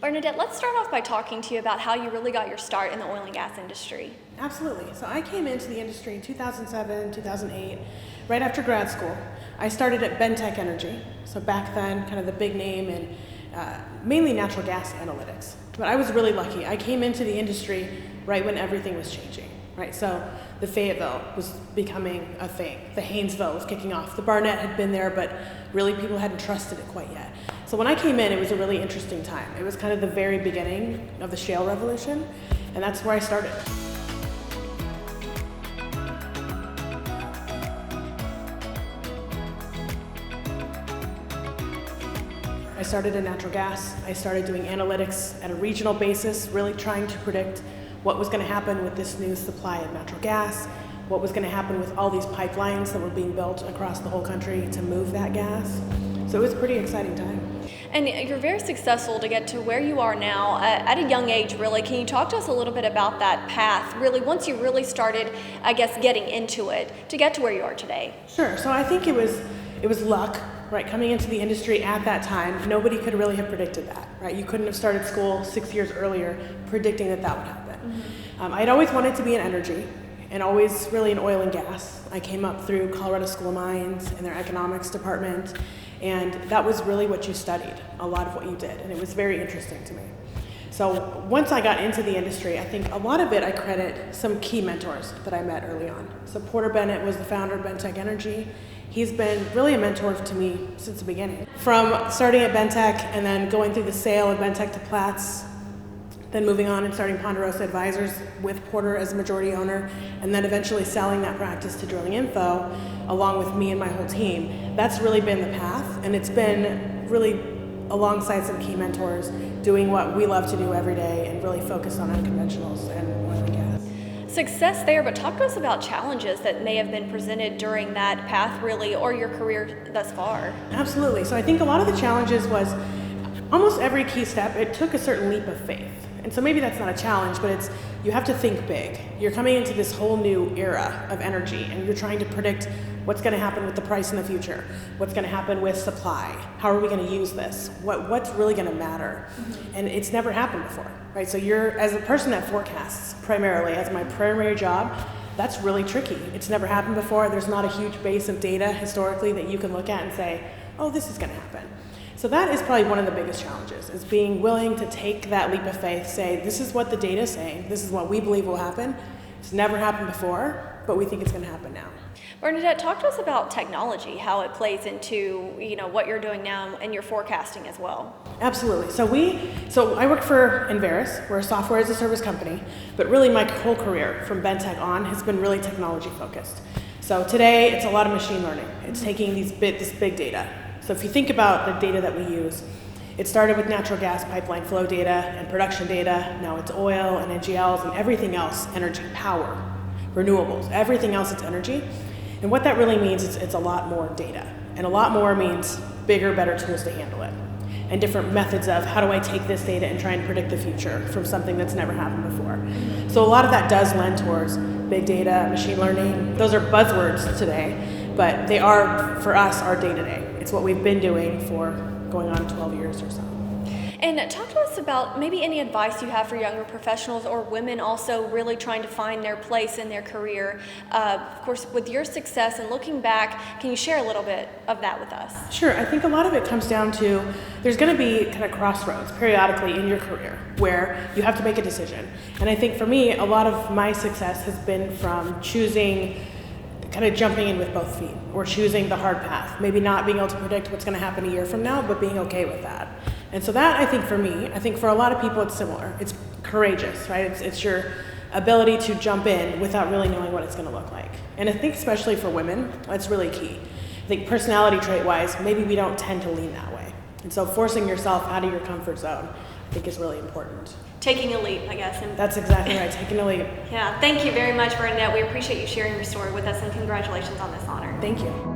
Bernadette, let's start off by talking to you about how you really got your start in the oil and gas industry. Absolutely. So I came into the industry in 2007, 2008, right after grad school. I started at Bernadette Energy. So back then, kind of the big name in mainly natural gas analytics. But I was really lucky. I came into the industry right when everything was changing, right? So the Fayetteville was becoming a thing. The Haynesville was kicking off. The Barnett had been there, but really people hadn't trusted it quite yet. So when I came in, it was a really interesting time. It was kind of the very beginning of the shale revolution, and that's where I started. I started in natural gas. I started doing analytics at a regional basis, really trying to predict what was going to happen with this new supply of natural gas, what was going to happen with all these pipelines that were being built across the whole country to move that gas. So it was a pretty exciting time. And you're very successful to get to where you are now at a young age, really. Can you talk to us a little bit about that path, really, once you really started, I guess, getting into it to get to where you are today? Sure. So I think it was luck, right? Coming into the industry at that time, nobody could really have predicted that, right? You couldn't have started school 6 years earlier predicting that that would happen. I'd always wanted to be in energy and always really in oil and gas. I came up through Colorado School of Mines in their economics department, and that was really what you studied, a lot of what you did, and it was very interesting to me. So once I got into the industry, I think a lot of it I credit some key mentors that I met early on. So Porter Bennett was the founder of Bernadette Energy. He's been really a mentor to me since the beginning. From starting at Bernadette and then going through the sale of Bernadette to Platts, then moving on and starting Ponderosa Advisors with Porter as a majority owner, and then eventually selling that practice to Drilling Info along with me and my whole team. That's really been the path, and it's been really alongside some key mentors doing what we love to do every day and really focus on unconventionals and oil and gas. Success there, but talk to us about challenges that may have been presented during that path, really, or your career thus far. Absolutely. So I think a lot of the challenges was almost every key step, it took a certain leap of faith. And so maybe that's not a challenge, but it's you have to think big. You're coming into this whole new era of energy, and you're trying to predict what's going to happen with the price in the future, what's going to happen with supply, how are we going to use this, what's really going to matter. And it's never happened before, right? So you're, as a person that forecasts primarily, as my primary job, that's really tricky. It's never happened before. There's not a huge base of data historically that you can look at and say, oh, this is going to happen. So that is probably one of the biggest challenges, is being willing to take that leap of faith, say, this is what the data is saying, this is what we believe will happen. It's never happened before, but we think it's going to happen now. Bernadette, talk to us about technology, how it plays into what you're doing now and your forecasting as well. Absolutely. So I work for Enverus. We're a software as a service company, but really my whole career from Bentech on has been really technology focused. So today it's a lot of machine learning. It's taking this big data. So if you think about the data that we use, it started with natural gas pipeline flow data and production data. Now it's oil and NGLs and everything else, energy, power, renewables, everything else it's energy. And what that really means is it's a lot more data. And a lot more means bigger, better tools to handle it. And different methods of how do I take this data and try and predict the future from something that's never happened before. So a lot of that does lend towards big data, machine learning. Those are buzzwords today, but they are, for us, our day-to-day. It's what we've been doing for going on 12 years or so. And talk to us about maybe any advice you have for younger professionals or women also really trying to find their place in their career. Of course, with your success and looking back, can you share a little bit of that with us? Sure. I think a lot of it comes down to there's going to be kind of crossroads periodically in your career where you have to make a decision. And I think for me, a lot of my success has been from choosing kind of jumping in with both feet or choosing the hard path, maybe not being able to predict what's going to happen a year from now, but being okay with that. And so that, I think for me, I think for a lot of people it's similar. It's courageous, right? It's your ability to jump in without really knowing what it's going to look like. And I think especially for women, that's really key. I think personality trait-wise, maybe we don't tend to lean that way. And so forcing yourself out of your comfort zone, I think is really important. Taking a leap, I guess. That's exactly right, taking a leap. Yeah, thank you very much, Bernadette. We appreciate you sharing your story with us, and congratulations on this honor. Thank you.